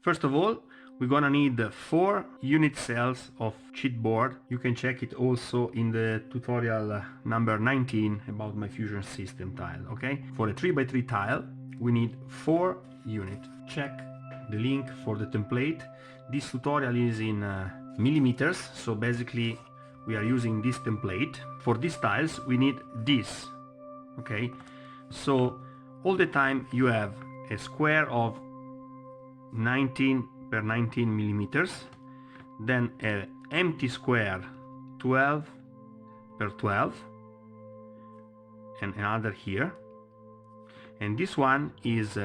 First of all, we're gonna need 4 unit cells of chipboard. You can check it also in the tutorial number 19 about my fusion system tile, okay? For a 3x3 tile, we need 4 units. Check the link for the template. This tutorial is in millimeters, so basically we are using this template. For these tiles, we need this, okay? So all the time you have a square of 19 per 19 millimeters, then an empty square 12 per 12, and another here, and this one is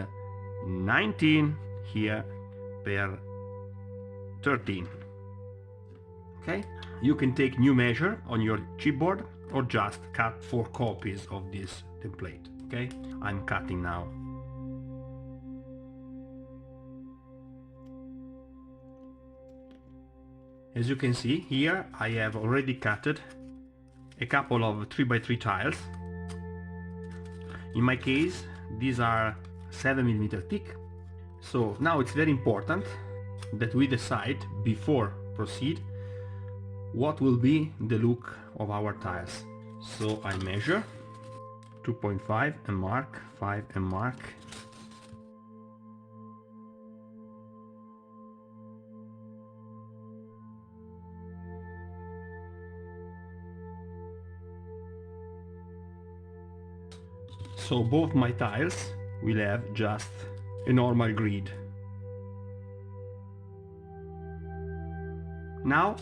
19 here per 13. Okay, you can take new measure on your chipboard or just cut 4 copies of this template. Okay, I'm cutting now. As you can see here, I have already cutted a couple of 3x3 tiles. In my case, these are 7mm thick. So now it's very important that we decide before proceed what will be the look of our tiles. So I measure 2.5 and mark, 5 and mark. So both my tiles will have just a normal grid. Now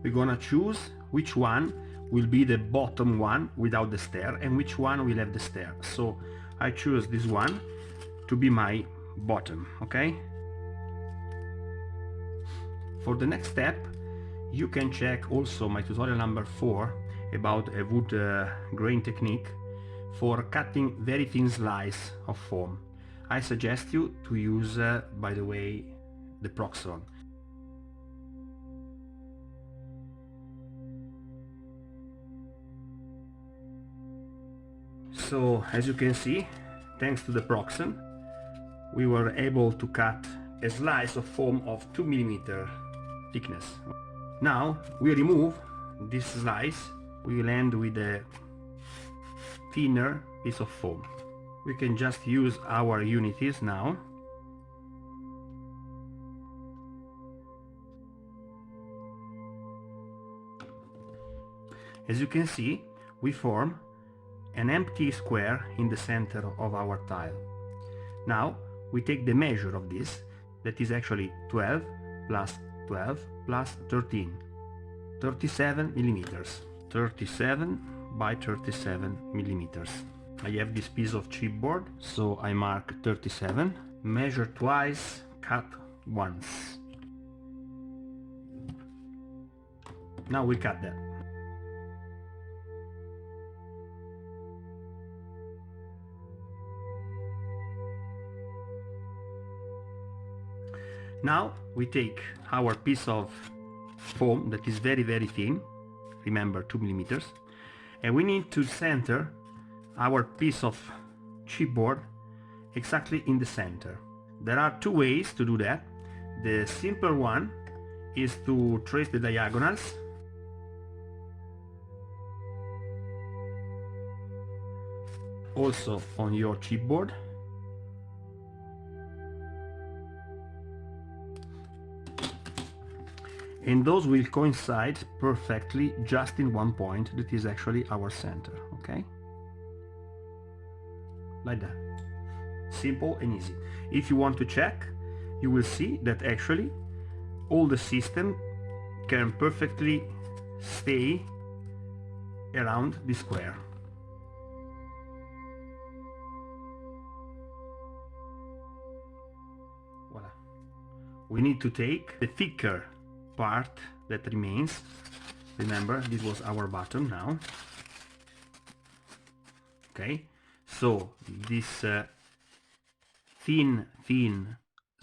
we're gonna choose which one will be the bottom one without the stair and which one will have the stair. So I choose this one to be my bottom, okay? For the next step, you can check also my tutorial number 4 about a wood grain technique for cutting very thin slice of foam. I suggest you to use, by the way, the Proxon. So as you can see, thanks to the Proxon, we were able to cut a slice of foam of 2mm thickness. Now we remove this slice, we will end with a thinner piece of foam. We can just use our unities now. As you can see, we form an empty square in the center of our tile. Now we take the measure of this, that is actually 12 plus 12 plus 13, 37 millimeters. 37 by 37 millimeters. I have this piece of chipboard, so I mark 37, measure twice, cut once. Now we cut that. Now we take our piece of foam that is very thin, remember 2mm, and we need to center our piece of chipboard exactly in the center. There are 2 ways to do that. The simpler one is to trace the diagonals also on your chipboard. And those will coincide perfectly just in one point that is actually our center, okay? Like that. Simple and easy. If you want to check, you will see that actually all the system can perfectly stay around the square. Voila. We need to take the thicker part that remains. Remember, this was our bottom now. Okay, so this thin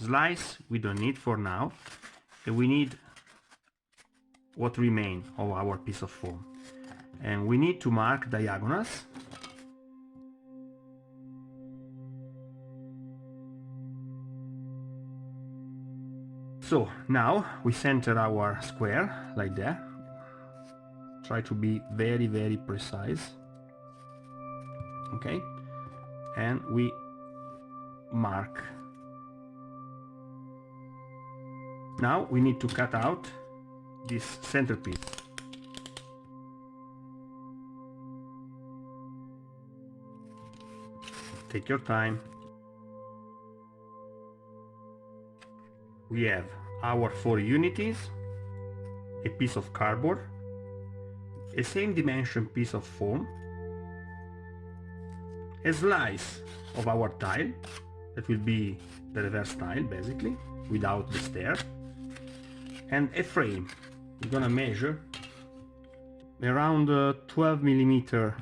slice we don't need for now, and we need what remains of our piece of foam, and we need to mark diagonals. So now we center our square like that. Try to be very, very precise. Okay, and we mark. Now we need to cut out this centerpiece. Take your time. We have our 4 unities, a piece of cardboard, a same dimension piece of foam, a slice of our tile, that will be the reverse tile basically, without the stair, and a frame. We're gonna measure around 12 millimeter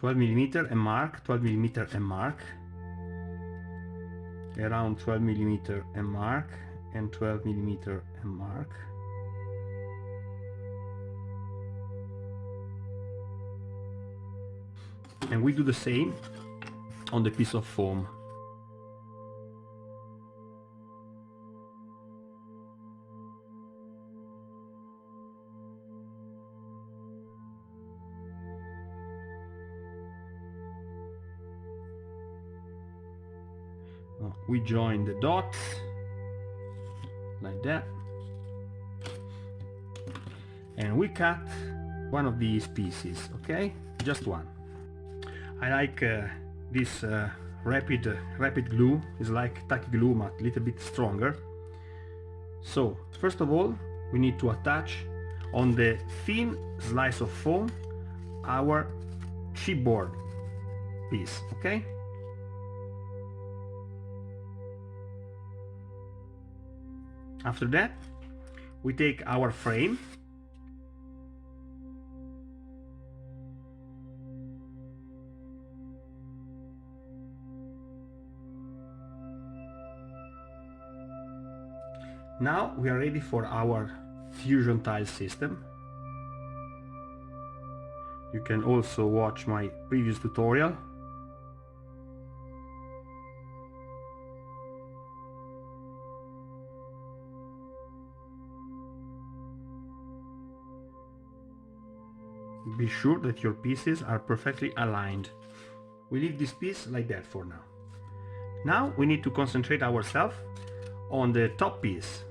and mark, 12 millimeter and mark, around 12 millimeter and mark, and 12 millimeter and mark. And we do the same on the piece of foam. We join the dots like that, and we cut one of these pieces, okay, just one. I like this rapid glue. Is like tacky glue but a little bit stronger. So first of all we need to attach on the thin slice of foam our chipboard piece, okay. After that we take our frame, now we are ready for our fusion tile system. You can also watch my previous tutorial. Be sure that your pieces are perfectly aligned. We leave this piece like that for now. Now we need to concentrate ourselves on the top piece.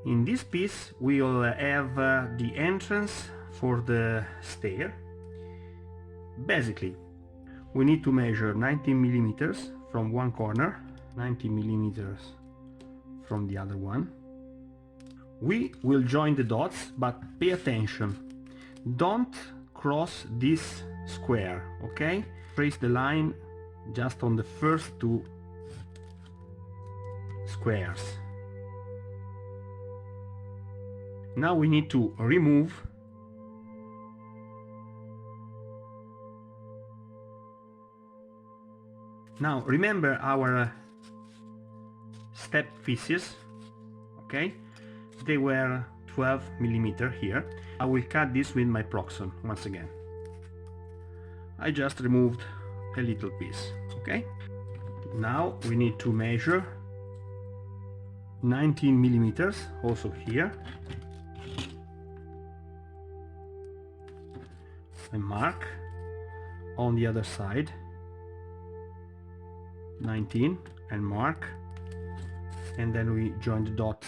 In this piece we will have the entrance for the stair. Basically we need to measure 19 millimeters from one corner, 90 millimeters from the other one. We will join the dots, but pay attention, don't cross this square, okay? Trace the line just on the first 2 squares. Now we need to remove Now remember our step pieces, okay? They were 12 millimeter here. I will cut this with my Proxon once again. I just removed a little piece, okay? Now we need to measure 19 millimeters also here, and mark on the other side 19 and mark, and then we join the dots.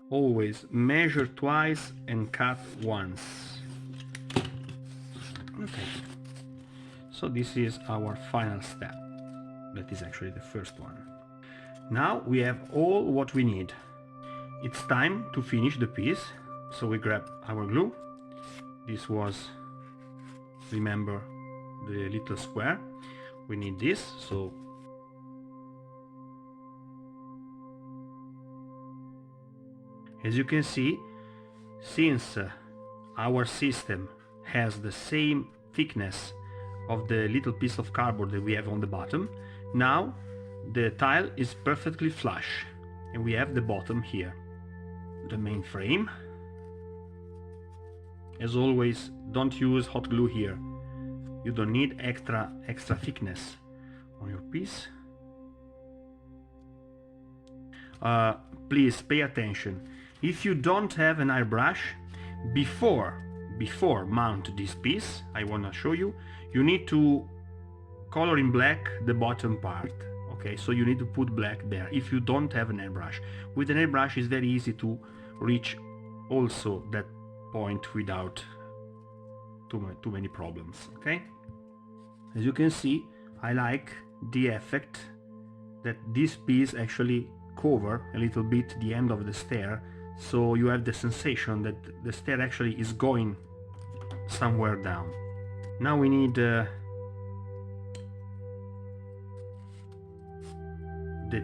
Always measure twice and cut once. Okay, so this is our final step. That is actually the first one. Now we have all what we need. It's time to finish the piece, so we grab our glue. This was, remember, the little square. We need this, so as you can see, since our system has the same thickness of the little piece of cardboard that we have on the bottom, now the tile is perfectly flush, and we have the bottom here. The main frame. As always, don't use hot glue here. You don't need extra thickness on your piece. Please pay attention. If you don't have an airbrush, before mount this piece, I want to show you, you need to color in black the bottom part. Okay, so you need to put black there if you don't have an airbrush. With an airbrush it's very easy to reach also that point without too many problems. Okay, as you can see, I like the effect that this piece actually cover a little bit the end of the stair, so you have the sensation that the stair actually is going somewhere down. Now we need the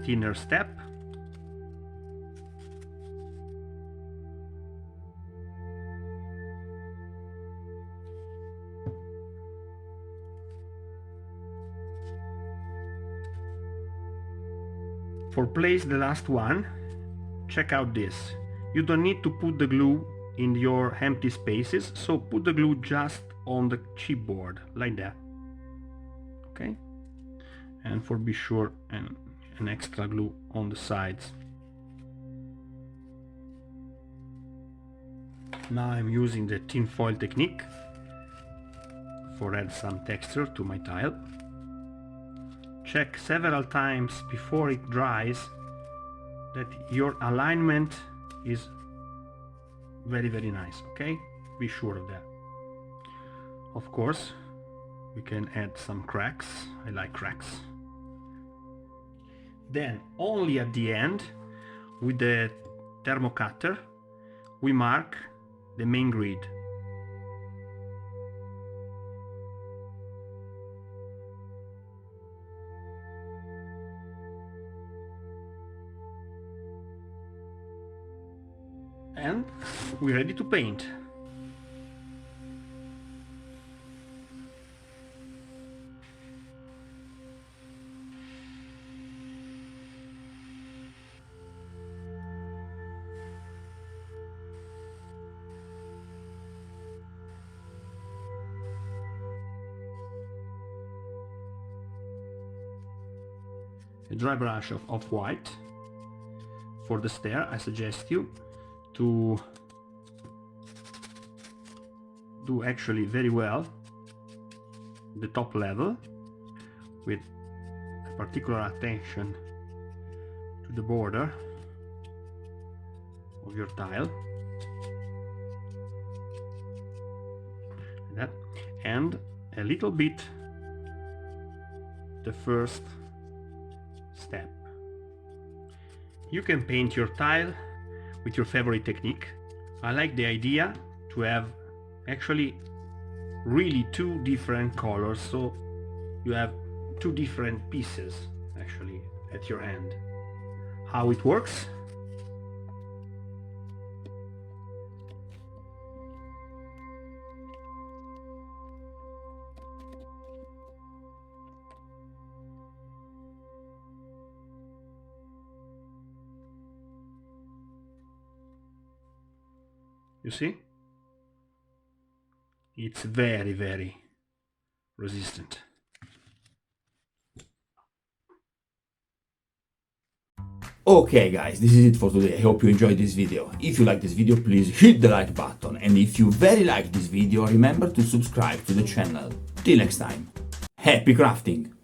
thinner step. For place the last one, check out this. You don't need to put the glue in your empty spaces, so put the glue just on the chipboard like that. Okay, and for be sure, and an extra glue on the sides. Now I'm using the tin foil technique for add some texture to my tile. Check several times before it dries that your alignment is very nice. Okay, be sure of that. Of course we can add some cracks. I like cracks. Then only at the end, with the thermo cutter, we mark the main grid. And we're ready to paint. A dry brush of white. For the stair, I suggest you to do actually very well the top level, with a particular attention to the border of your tile, like that, and a little bit the first step. You can paint your tile with your favorite technique. I like the idea to have actually really two different colors, so you have two different pieces actually at your hand. How it works? You see? It's very resistant. Okay guys, this is it for today. I hope you enjoyed this video. If you like this video, please hit the like button, and if you very like this video, remember to subscribe to the channel. Till next time, happy crafting!